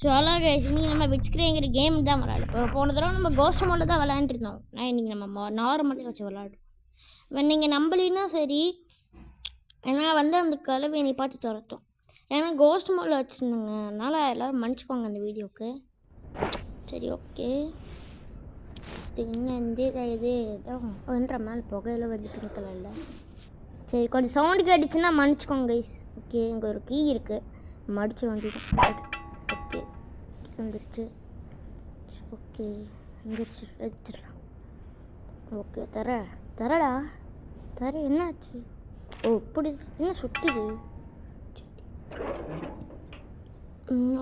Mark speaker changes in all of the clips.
Speaker 1: So அதான் guys இன்றைக்கி நம்ம விச்சுக்கிறேங்கிற கேம் தான் விளையாடுறோம். போன தடவை நம்ம கோஸ்ட் மோடில் தான் விளையாண்டுருந்தோம். நான் இன்றைக்கி நம்ம நார்மலே வச்சு விளையாடுறோம். நீங்கள் நம்பலின்னா சரி, ஏன்னா வந்து அந்த கலவை என்னை பார்த்து துரத்தும். ஏன்னா கோஸ்ட் மோடில் வச்சுருந்தேங்க, அதனால் எல்லோரும் மன்னிச்சுக்கோங்க அந்த வீடியோவுக்கு. சரி ஓகே. இன்னும் இது ஏதோன்ற மேலே புகையில் வருது பிங்க் கலரில். சரி கொஞ்சம் சவுண்டு கேட்டுச்சுன்னா மன்னிச்சுக்கோங்க கைஸ். ஓகே இங்கே ஒரு கீ இருக்குது, மடிச்சு வேண்டியதான். ஓகே வந்துருச்சு. ஓகே வந்துருச்சு, எடுத்துடலாம். ஓகே தரடா தர என்னாச்சு? ஓ இப்படி என்ன சுட்டுது?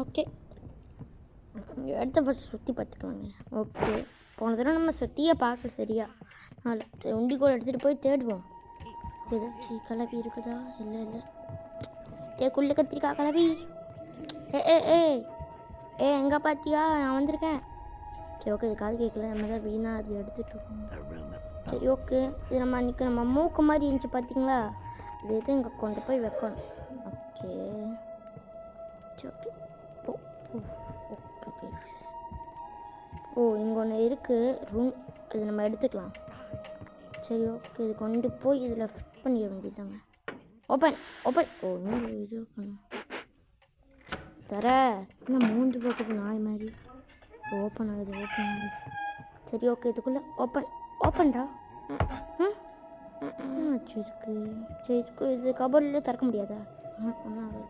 Speaker 1: ஓகே எடுத்த ஃபஸ்ட்டு சுற்றி பார்த்துக்கலாங்க. ஓகே போன தடவை நம்ம சுற்றியே பார்க்கல சரியா, அதனால் உண்டி கூட எடுத்துகிட்டு போய் தேடுவோம். ஏதாச்சும் கலவி இருக்குதா? இல்லை குள்ள கத்திரிக்காய் கலவி. ஏ எங்கே பார்த்தியா? நான் வந்திருக்கேன். சரி ஓகே இது காது கேட்கல, நம்ம தான் வீணாக அது எடுத்துகிட்ருக்கோம். சரி ஓகே இது நம்ம அன்றைக்கி நம்ம மூக்கு மாதிரி இருந்துச்சு பார்த்தீங்களா, அது எதுவும் இங்கே கொண்டு போய் வைக்கணும். ஓகே சரி ஓகே ஓகே இங்கே ஒன்று இருக்குது ரூம், அது நம்ம எடுத்துக்கலாம். சரி ஓகே இது கொண்டு போய் இதில் ஃபிட் பண்ணிட வேண்டியதாங்க. ஓப்பன் இங்கே இது பண்ணும் தர இன்னும் மூன்று பக்கத்து நாய் மாதிரி ஓப்பன் ஆகுது. சரி ஓகே இதுக்குள்ளே ஓப்பன்டா. ஆச்சு இதுக்கு? சரி இது கபோர்டில் திறக்க முடியாதா? ஒன்றும் ஆகுது.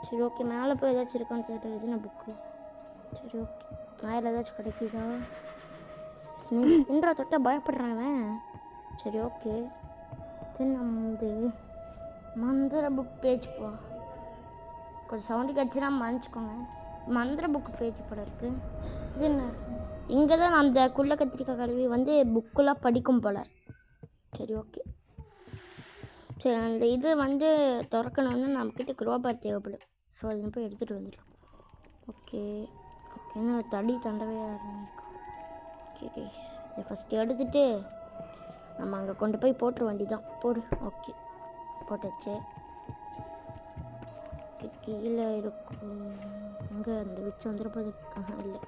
Speaker 1: சரி ஓகே மேலே போய் ஏதாச்சும் இருக்கான்னு கேட்டேன். எதுனா புக்கு? சரி ஓகே மேலே ஏதாச்சும் கிடைக்குதா? ஸ்னேக் என்றா தொட்டால் பயப்படுறான். சரி ஓகே நம்ம மந்திர புக் பேஜ் போ. கொஞ்சம் சவுண்டு கிடச்சினா மன்னிச்சிக்கோங்க. மந்திர புக்கு பேஜ் போல இருக்குது. இது என்ன? இங்கே தான் அந்த குள்ள கத்திரிக்காய் கழுவி வந்து புக்கெல்லாம் படிக்கும் போல். சரி ஓகே சரி அந்த இது வந்து திறக்கணுன்னு நம்மக்கிட்ட குரோபார் தேவைப்படும். ஸோ அதை போய் எடுத்துகிட்டு வந்துடலாம். ஓகே ஓகேன்னு தடி தண்டவே இருக்கும். ஓகே இதை ஃபஸ்ட்டு எடுத்துகிட்டு நம்ம அங்கே கொண்டு போய் போட்டுற வண்டி தான். போடு. ஓகே போட்டாச்சு. கீழே இருக்கும் எங்கே அந்த விச்சு வந்துட போகுது. இல்லை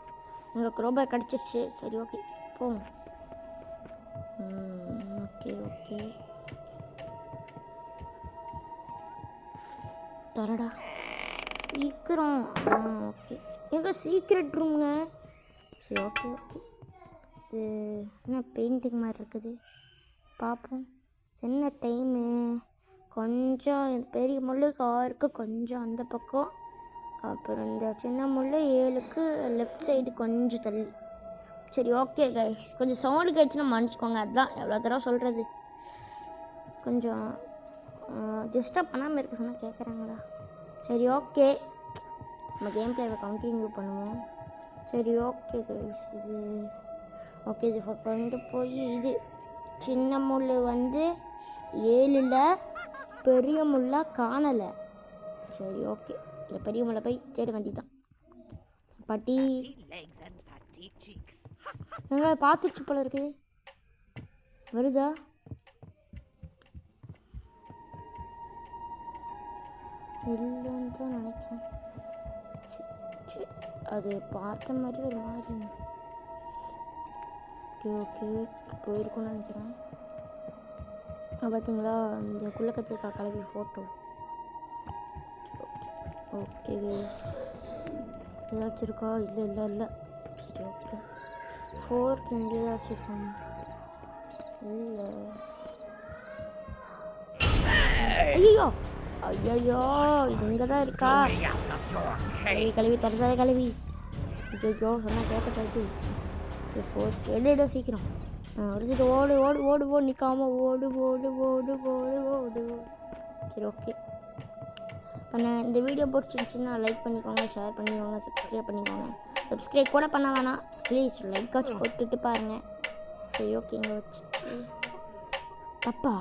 Speaker 1: எங்கள் குரோபார் கிடச்சிருச்சு. சரி ஓகே போவோம். ஓகே தரடா சீக்கிரம். ஓகே எங்கள் சீக்ரெட் ரூம்ங்க. சரி ஓகே இது என்ன பெயிண்டிங் மாதிரி இருக்குது, பார்ப்போம். என்ன டைமு? கொஞ்சம் பெரிய முள்ளுக்கு 6க்கு கொஞ்சம் அந்த பக்கம், அப்புறம் இந்த சின்ன முள் 7க்கு லெஃப்ட் சைடு கொஞ்சம் தள்ளி. சரி ஓகே கைஸ் கொஞ்சம் சவுண்டு கேட்சுன்னா மன்னிச்சிக்கோங்க. அதுதான் எவ்வளோ தடவை சொல்கிறது, கொஞ்சம் டிஸ்டர்ப் பண்ணாமல் இருக்க சொன்னால் கேட்குறாங்களா? சரி ஓகே நம்ம கேம் பிளேவை கண்டினியூ பண்ணுவோம். சரி ஓகே கைஸ் இது கொண்டு போய் இது சின்ன முள் வந்து 7ல் பெரிய முள்ளாக காணலை. சரி ஓகே இந்த பெரிய முள்ளை போய் தேட வேண்டியதான். பாட்டி எங்க பார்த்துருச்சு போல இருக்குது, வருதா? இல்லைன்னு தான் நினைக்கிறேன். அது பார்த்த மாதிரி ஒரு மாதிரி. ஓகே போயிருக்குன்னு நினைக்கிறேன். பார்த்தீங்களா இந்த குள்ள கத்திரிக்காய் கலவி ஃபோட்டோ. ஓகே ஏதாச்சும் இருக்கா? இல்லை. சரி ஓகே 4க்கு இங்கே ஏதாச்சும் இருக்காங்க? இல்லை. ஐயோ இது இங்கே தான் இருக்கா? கழுவி தரதாத கழுவி. ஐயோ சொன்னால் கேட்க தருது. ஓகே 4 எடு சீக்கிரம் எடுத்துட்டு ஓடு நிற்காம ஓடு. சரி ஓகே இந்த வீடியோ பிடிச்சிருந்துச்சின்னா லைக் பண்ணிக்கோங்க, ஷேர் பண்ணிக்கோங்க, சப்ஸ்கிரைப் பண்ணிக்கோங்க. சப்ஸ்கிரைப் கூட பண்ண வேணாம் ப்ளீஸ், லைக்காச்சும் போட்டுட்டு பாருங்கள். சரி ஓகே இங்கே வச்சுச்சு தப்பா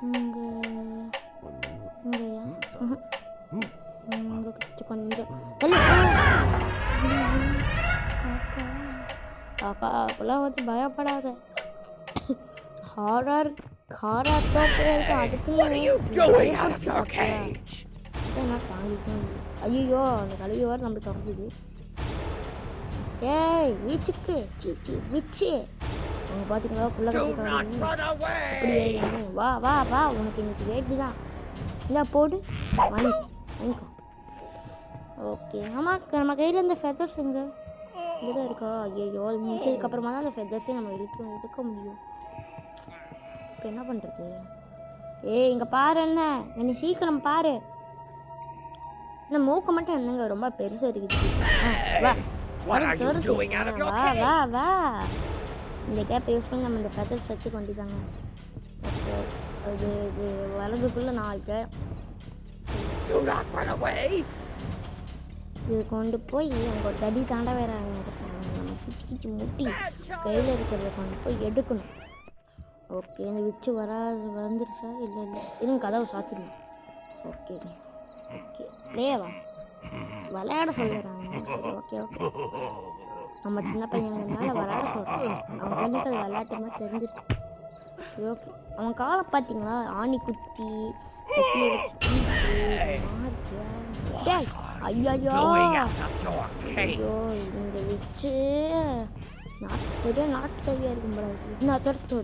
Speaker 1: இங்கே கொஞ்சம் காக்கா அப்போல்லாம் வந்து பயப்படாத. ஹாரர் போட்டே இருக்கு, அதுக்குன்னு பயப்பட்டு பார்த்தியா? அதான் நான் தாங்கிக்கணும். ஐயோ அந்த கழுவி வர நம்மளை தொடர்ந்துது. ஏய் வீச்சுக்கு விச்சு அவங்க பார்த்தீங்களா குள்ள கட்டிருக்காங்க. அப்படியே வா வா வா உனக்கு இன்னைக்கு வேட்டு தான். இந்த போடு வாங்கிக்கோ. ஓகே ஆமாம் நம்ம கையில் இந்த ஃபெதர்ஸ் இங்கே தான் இருக்கா? ஐயோ அது முடிச்சதுக்கப்புறமா தான் அந்த ஃபெதர்ஸே நம்ம எடுக்க முடியும். இப்போ என்ன பண்ணுறது? இங்கே பாரு என்னை சீக்கிரம் பாரு. இந்த மூக்கு மட்டும் என்னங்க ரொம்ப பெருசாக இருக்குது. வா வருது வா வா வா. இந்த கேப்பை யூஸ் பண்ணி நம்ம இந்த ஃபெதர்ஸ் எடுத்துக்க வேண்டியதாங்க. ஓகே அது இது வரதுக்குள்ளே 4 கேப் இது கொண்டு போய் அங்கே ஒரு தடி தாண்ட வேற இருப்பாங்க. நம்ம கிச்சு முட்டி கையில் இருக்கிறத கொண்டு போய் எடுக்கணும். ஓகே இந்த விச்சு வந்துருச்சா? இல்லை இருங்க கதவை சாத்திடலாம். ஓகே லேவா விளையாட சொல்லுறாங்க. சரி ஓகே நம்ம சின்ன பையங்கிறதுனால விளையாட சொல்கிறாங்க. அவன் கண்ணுக்கு அது விளையாட்டு மாதிரி தெரிஞ்சிருக்கு. சரி ஓகே அவன் காலை பார்த்தீங்களா? ஆணி குத்தி கத்தியை வச்சு கிழிச்சு மாறிக்கியா? ஐயோ இந்த வச்சு சரியா நாட்டு கல்வியாக இருக்கும் போல இருக்கு. இன்னும் தொடர்த்து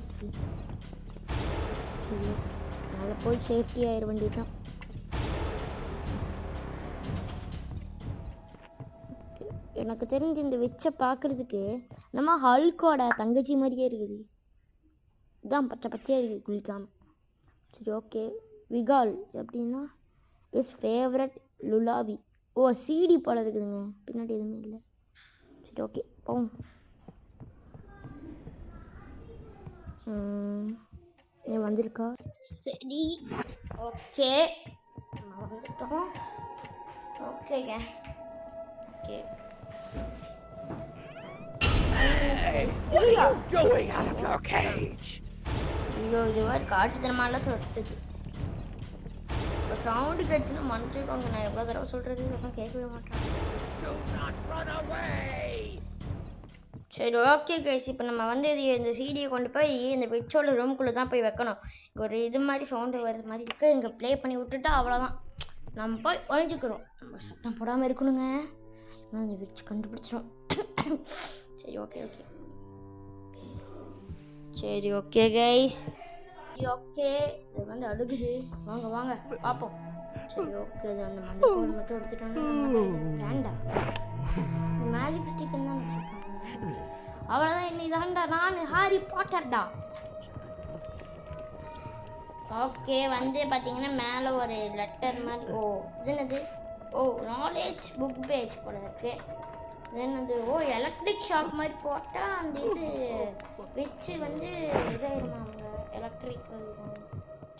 Speaker 1: சரி ஓகே அதில் போய் சேஃப்டி ஆயிட வேண்டியதுதான். எனக்கு தெரிஞ்சு இந்த விச்சை பார்க்குறதுக்கு நம்ம ஹல்கோட தங்கச்சி மாதிரியே இருக்குது. இதுதான் பச்சையாக இருக்குது குளிக்காமல். சரி ஓகே விகால் அப்படின்னா இஸ் ஃபேவரட் லுலாவி. சிடி போல இருக்குதுங்க, பின்னாடி எதுவுமே இல்லை. சரி ஓகே போவோம். ஏன் வந்திருக்கா? சரி ஓகே நம்ம வந்துட்டோம். ஓகேங்க ஓகே ஐயோ இது மாதிரி காட்டுத்தனமாலாம் தொட்டுது. இப்போ சவுண்டு கிடச்சுன்னா மன்னிச்சுக்கோங்க. நான் எவ்வளோ தடவை சொல்கிறது இதெல்லாம் கேட்கவே மாட்டேன். சரி ஓகே கைஸ் இப்போ நம்ம வந்து இந்த சீடியை கொண்டு போய் இந்த பெட்ஸோட ரூம்குள்ளே தான் போய் வைக்கணும். ஒரு இது மாதிரி சவுண்டு வர்றது மாதிரி இருக்குது. இங்கே ப்ளே பண்ணி விட்டுட்டா அவ்வளோதான், நம்ம போய் ஒழிஞ்சிக்கிறோம். நம்ம சத்தம் போடாமல் இருக்கணுங்க, நான் இந்த விட்ச் கண்டுபிடிச்சிடும். சரி ஓகே கைஸ் ஓகே இது வந்து அழுகுது. வாங்க பார்ப்போம். சரி ஓகே அது அந்த மண்டை கோடு மட்டும் எடுத்துட்டோன்னா வேண்டா மேஜிக் ஸ்டிக்குன்னு தான் வச்சுருக்காங்க. அவ்வளோதான் இன்னி தாண்டா நான் ஹாரி பாட்டர்டா. ஓகே வந்து பார்த்தீங்கன்னா மேலே ஒரு லெட்டர் மாதிரி இது என்னது? நாலேஜ் புக் பேஜ் போல இருக்கு. என்னது எலக்ட்ரிக் ஷாப் மாதிரி போட்டால் அந்த இது வச்சு வந்து இதாயிருமா அவங்க எலக்ட்ரிக்கல்.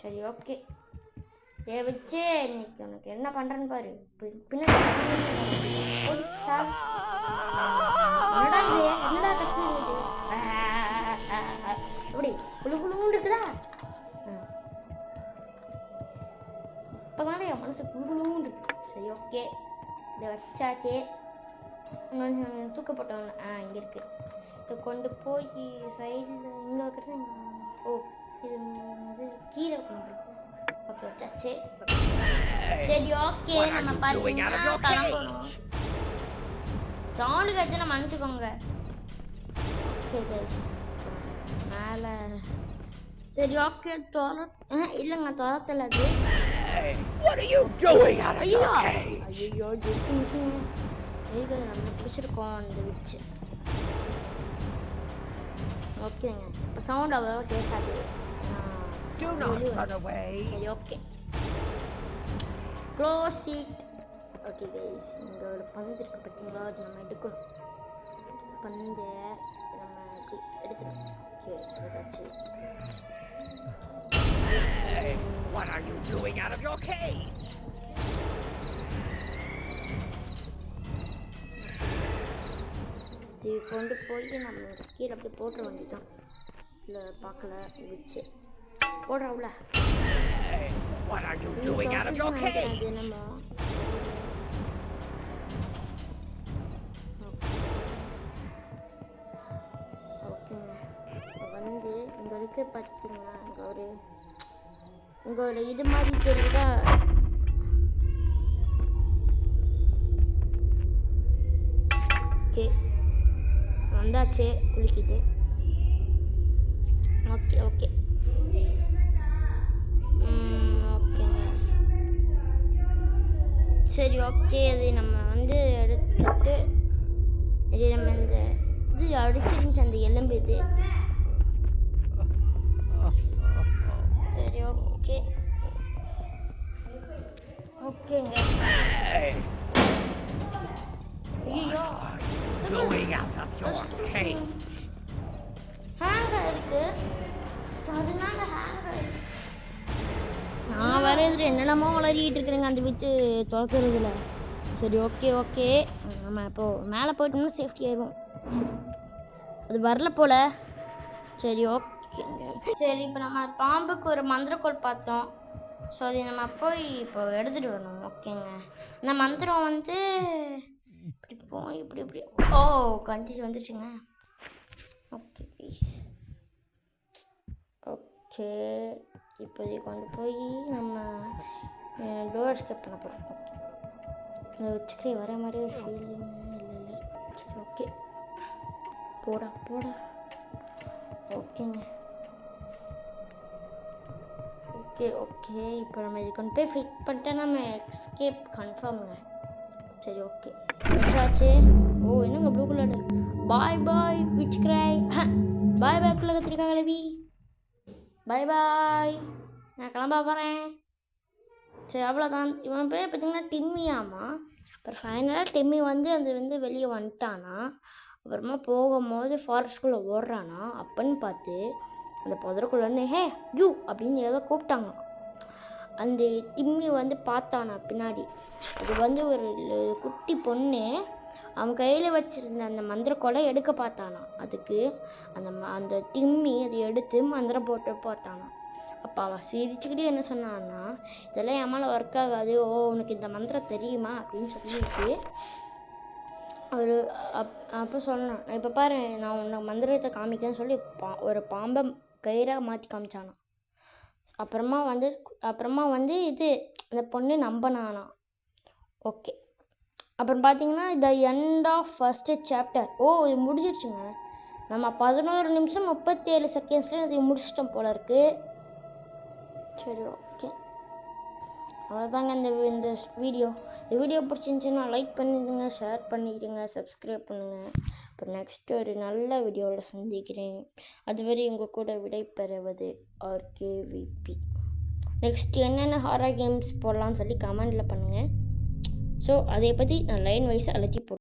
Speaker 1: சரி ஓகே வச்சு இன்னைக்கு உனக்கு என்ன பண்ணுறேன்னு பாரு. பின்னாடி என்னடா கத்து அப்படி குழுன்னு இருக்குதா? இப்போதானே என் மனசு குழுன்னு இருக்கு. சரி ஓகே இதை வச்சாச்சே. இன்னொன்று தூக்கப்பட்டவன் இங்கே இருக்குது. இதை கொண்டு போய் சைடில் இங்கே வைக்கிறது. இது கீழே வைக்கணும். ஓகே வச்சாச்சு. சரி ஓகே நம்ம பார்த்தீங்கன்னா கிளம்பணும். சவுண்டு கட்சி நம்ம மன்னிச்சுக்கோங்க. ஓகே கைஸ் மேலே சரி ஓகே இல்லைங்க துரத்தல அது. ஐயோ ஜஸ்ட் மிஷின் எழுத நம்ம பிடிச்சிருக்கோம் அந்த விச்சு. ஓகேங்க இப்போ சவுண்ட் அவ்வளோவா கேட்காது. சரி okay close it. Okay guys இங்கே ஒரு பந்து இருக்குது பார்த்தீங்களா? அது நம்ம எடுக்கணும். பந்தை நம்ம அப்படி எடுத்துக்கணும். ஓகே எடுத்தாச்சு.
Speaker 2: What are you doing out of your cage?
Speaker 1: இது கொண்டு போய் நம்ம கீழே அப்படி போட்டுற வேண்டியதான். இல்லை பார்க்கல வச்சு போடுறோம்ல.
Speaker 2: What are you doing out of your cage?
Speaker 1: அது என்னமோ ஓகேங்க வந்து இங்கே இருக்க பார்த்தீங்கன்னா இங்கே ஒரு இது மாதிரி தெரியுதா? ஓகே வந்தாச்சு குளிக்கிட்டு. ஓகே ஓகே ஓகேங்க. சரி ஓகே, அது நம்ம வந்து எடுத்துட்டு இது நம்ம இந்த இது அடிச்சிருந்துச்சு அந்த எலும்பு இது. சரி ஓகே ஓகேங்க.
Speaker 2: Hey,
Speaker 1: ஐயோ
Speaker 2: doing out of your cage.
Speaker 1: Hang ஆயிருக்கு, அதனால ஹேங் ஆயிருக்கு. நான் வேறு இதில் என்னென்னமோ வளரிக்கிட்டு இருக்கிறேங்க அந்த வச்சு துரத்துறதுல. சரி ஓகே ஓகே, நம்ம இப்போது மேலே போயிட்டோம்னா சேஃப்டி ஆயிடும். சரி அது வரல போல். சரி ஓகேங்க. சரி இப்போ நம்ம பாம்புக்கு ஒரு மந்திரக்கோள் பார்த்தோம். ஸோ அதை நம்ம போய் இப்போ எடுத்துகிட்டு வரணும். ஓகேங்க. அந்த மந்திரம் வந்து இப்படி போய் இப்படி இப்படி கண்டிச்சு வந்துச்சுங்க. ஓகே ஓகே, இப்போதை கொண்டு போய் நம்ம டோர் எஸ்கேப் பண்ண போகிறோம். ஓகே, அதை வச்சுக்கிட்டே வர மாதிரி ஒரு ஃபீலிங் இல்லை. சரி ஓகே, போடா போடா. ஓகேங்க ஓகே ஓகே, இப்போ நம்ம இது கொண்டு போய் ஃபிட் பண்ணிட்டா நம்ம எஸ்கேப் கன்ஃபார்முங்க. சரி ஓகே வச்சாச்சு. என்னங்க blue colour. Bye bye witch கிரை. பாய் பாய் குள்ள கத்திரிக்கா கிளவி. பாய் பாய், நான் கிளம்ப போகிறேன். சரி அவ்வளோதான். இவன் பேர் பார்த்திங்கன்னா டிம்மியாமா. அப்புறம் ஃபைனலாக டிம்மி வந்து அது வந்து வெளியே வந்துட்டானா. அப்புறமா போகும்போது ஃபாரஸ்ட்குள்ளே ஓடுறானா. அப்பன்னு பார்த்து அந்த புதருக்குள்ளே ஹே யூ அப்படின்னு ஏதோ கூப்பிட்டாங்க. அந்த டிம்மி வந்து பார்த்தானா பின்னாடி. அது வந்து ஒரு குட்டி பொண்ணு அவன் கையில் வச்சுருந்த அந்த மந்திரக்கோலை எடுக்க பார்த்தானா. அதுக்கு அந்த டிம்மி அதை எடுத்து மந்திரம் போட்டானா. அப்போ அவன் சிரிச்சுக்கிட்டே என்ன சொன்னான்னா, இதெல்லாம் என் மேலே ஒர்க் ஆகாது, உனக்கு இந்த மந்திரம் தெரியுமா அப்படின்னு சொல்லிட்டு ஒரு அப்போ சொன்னான். இப்போ பாரு நான் உன்னை மந்திரத்தை காமிக்கிறேன்னு சொல்லி ஒரு பாம்பை கயிறாக மாற்றி காமிச்சானா. அப்புறமா வந்து இது அந்த பொண்ணு நம்பினானா. ஓகே, அப்புறம் பார்த்தீங்கன்னா the end of first chapter. இது முடிஞ்சிடுச்சுங்க. நம்ம 11 நிமிஷம் 37 செகண்ட்ஸில் இது முடிச்சிட்டோம் போல இருக்குது. சரி ஓகே, அவ்வளோதாங்க இந்த வீடியோ பிடிச்சிருந்துச்சின்னா லைக் பண்ணிடுங்க, ஷேர் பண்ணிடுங்க, சப்ஸ்கிரைப் பண்ணுங்கள். அப்புறம் நெக்ஸ்ட்டு ஒரு நல்ல வீடியோவில் சந்திக்கிறேன். அதுவரை உங்கள் கூட விடை பெறுவது RKVP. நெக்ஸ்ட் என்னென்ன ஹாரர் கேம்ஸ் போடலான்னு சொல்லி கமெண்டில் பண்ணுங்கள். ஸோ அதை பற்றி நான் லைன் வைஸ் அழைச்சி போட்டேன்.